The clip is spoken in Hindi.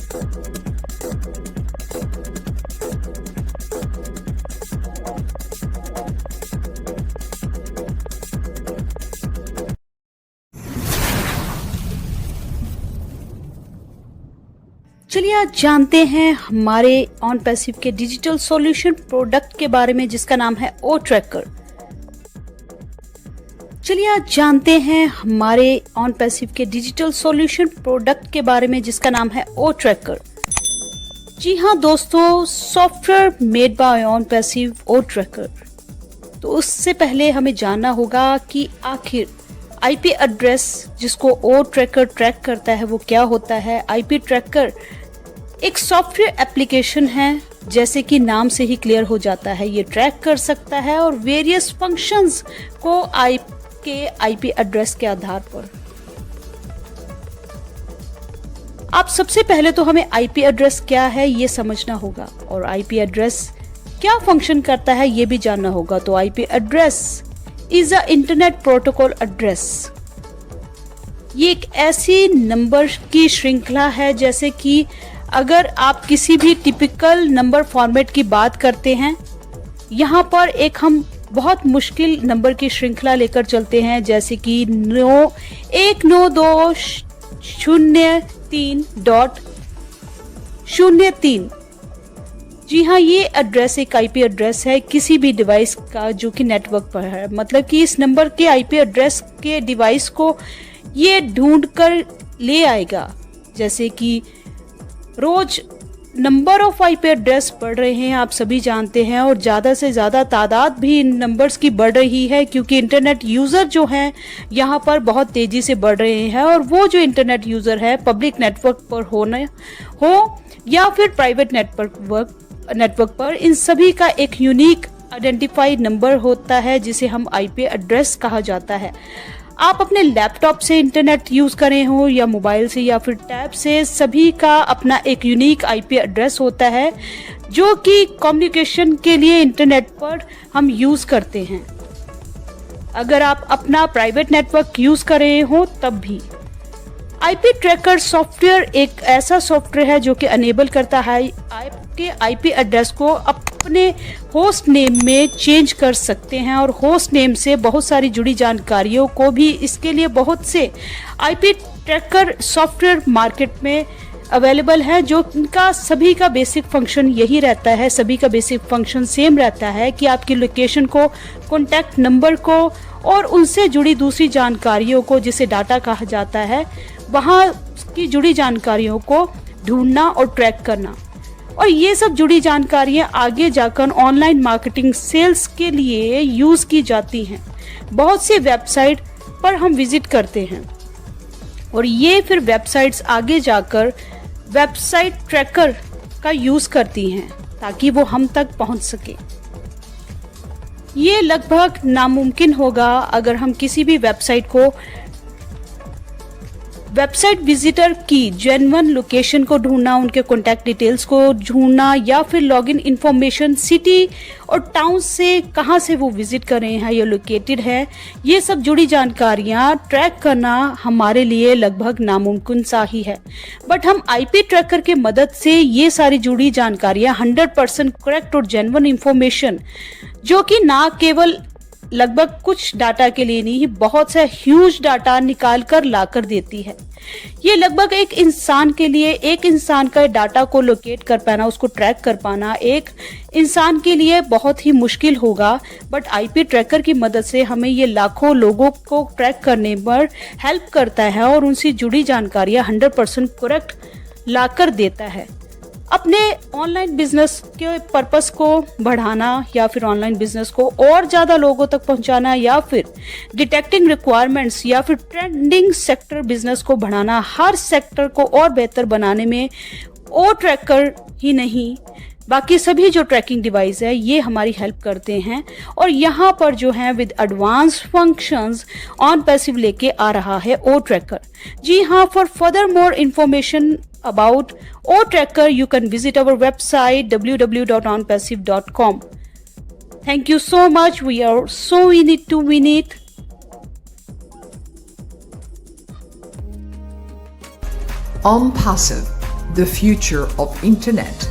चलिए आज जानते हैं हमारे ऑन पैसिव के डिजिटल सॉल्यूशन प्रोडक्ट के बारे में जिसका नाम है ओ ट्रैकर। चलिए आज जानते हैं हमारे ऑन पैसिव के डिजिटल सॉल्यूशन प्रोडक्ट के बारे में जिसका नाम है ओ ट्रैकर। जी हाँ दोस्तों, software made by on passive O tracker. तो उससे पहले हमें जानना होगा कि आखिर आईपी एड्रेस जिसको ओ ट्रैकर ट्रैक करता है वो क्या होता है। आईपी ट्रैकर एक सॉफ्टवेयर एप्लीकेशन है, जैसे कि नाम से ही क्लियर हो जाता है, ये ट्रैक कर सकता है और वेरियस फंक्शंस को आपके आईपी एड्रेस के आधार पर। आप सबसे पहले तो हमें आईपी एड्रेस क्या है ये समझना होगा और आईपी एड्रेस क्या फंक्शन करता है ये भी जानना होगा। तो IP address is a internet protocol address. ये एक ऐसी नंबर की श्रृंखला है, जैसे कि अगर आप किसी भी टिपिकल नंबर फॉर्मेट की बात करते हैं, यहाँ पर एक हम बहुत मुश्किल नंबर की श्रृंखला लेकर चलते हैं, जैसे कि 192003.03। जी हाँ, ये एड्रेस एक आईपी एड्रेस है किसी भी डिवाइस का जो कि नेटवर्क पर है। मतलब कि इस नंबर के आईपी एड्रेस के डिवाइस को ये ढूंढ कर ले आएगा। जैसे कि रोज नंबर ऑफ आईपी एड्रेस बढ़ रहे हैं, आप सभी जानते हैं, और ज़्यादा से ज़्यादा तादाद भी इन नंबर्स की बढ़ रही है, क्योंकि इंटरनेट यूज़र जो हैं यहाँ पर बहुत तेज़ी से बढ़ रहे हैं। और वो जो इंटरनेट यूज़र है पब्लिक नेटवर्क पर हो या फिर प्राइवेट नेटवर्क पर, इन सभी का एक यूनिक आइडेंटिफाइड नंबर होता है जिसे हम आईपी एड्रेस कहा जाता है। आप अपने लैपटॉप से इंटरनेट यूज करें हो या मोबाइल से या फिर टैब से, सभी का अपना एक यूनिक आईपी एड्रेस होता है जो कि कम्युनिकेशन के लिए इंटरनेट पर हम यूज करते हैं। अगर आप अपना प्राइवेट नेटवर्क यूज कर रहे हो तब भी। आईपी ट्रैकर सॉफ्टवेयर एक ऐसा सॉफ्टवेयर है जो कि अनेबल करता है आपके आईपी एड्रेस को अपने होस्ट नेम में चेंज कर सकते हैं, और होस्ट नेम से बहुत सारी जुड़ी जानकारियों को भी। इसके लिए बहुत से आईपी ट्रैकर सॉफ्टवेयर मार्केट में अवेलेबल है, जो इनका सभी का बेसिक फंक्शन यही रहता है, सभी का बेसिक फंक्शन सेम रहता है कि आपकी लोकेशन को, कॉन्टैक्ट नंबर को और उनसे जुड़ी दूसरी जानकारियों को, जिसे डाटा कहा जाता है, वहाँ की जुड़ी जानकारियों को ढूंढना और ट्रैक करना। और ये सब जुड़ी जानकारियाँ आगे जाकर ऑनलाइन मार्केटिंग सेल्स के लिए यूज़ की जाती हैं। बहुत सी वेबसाइट पर हम विजिट करते हैं और ये फिर वेबसाइट्स आगे जाकर वेबसाइट ट्रैकर का यूज़ करती हैं ताकि वो हम तक पहुंच सके। ये लगभग नामुमकिन होगा अगर हम किसी भी वेबसाइट विजिटर की जेन्युइन लोकेशन को ढूंढना, उनके कॉन्टैक्ट डिटेल्स को ढूंढना या फिर लॉगिन इंफॉर्मेशन, सिटी और टाउन से कहां से वो विजिट कर रहे हैं या लोकेटेड है, ये सब जुड़ी जानकारियां ट्रैक करना हमारे लिए लगभग नामुमकिन सा ही है। बट हम आईपी ट्रैकर के मदद से ये सारी जुड़ी जानकारियां 100% करेक्ट और जेन्युइन इंफॉर्मेशन, जो कि ना केवल लगभग कुछ डाटा के लिए नहीं, बहुत सा ह्यूज डाटा निकाल कर ला कर देती है। ये लगभग एक इंसान के लिए, एक इंसान का डाटा को लोकेट कर पाना, उसको ट्रैक कर पाना एक इंसान के लिए बहुत ही मुश्किल होगा। बट आईपी ट्रैकर की मदद से हमें ये लाखों लोगों को ट्रैक करने पर हेल्प करता है और उनसे जुड़ी जानकारियां 100% करेक्ट ला कर देता है। अपने ऑनलाइन बिजनेस के पर्पस को बढ़ाना या फिर ऑनलाइन बिजनेस को और ज़्यादा लोगों तक पहुंचाना या फिर डिटेक्टिंग रिक्वायरमेंट्स या फिर ट्रेंडिंग सेक्टर बिजनेस को बढ़ाना, हर सेक्टर को और बेहतर बनाने में ओ ट्रैकर ही नहीं बाकी सभी जो ट्रैकिंग डिवाइस है ये हमारी हेल्प करते हैं। और यहाँ पर जो है with advance functions on passive लेके आ रहा है ओ ट्रैकर। जी हाँ, for further more information about O Tracker you can visit our website www.onpassive.com. Thank you so much. We are so in it to win it. On Passive, the future of internet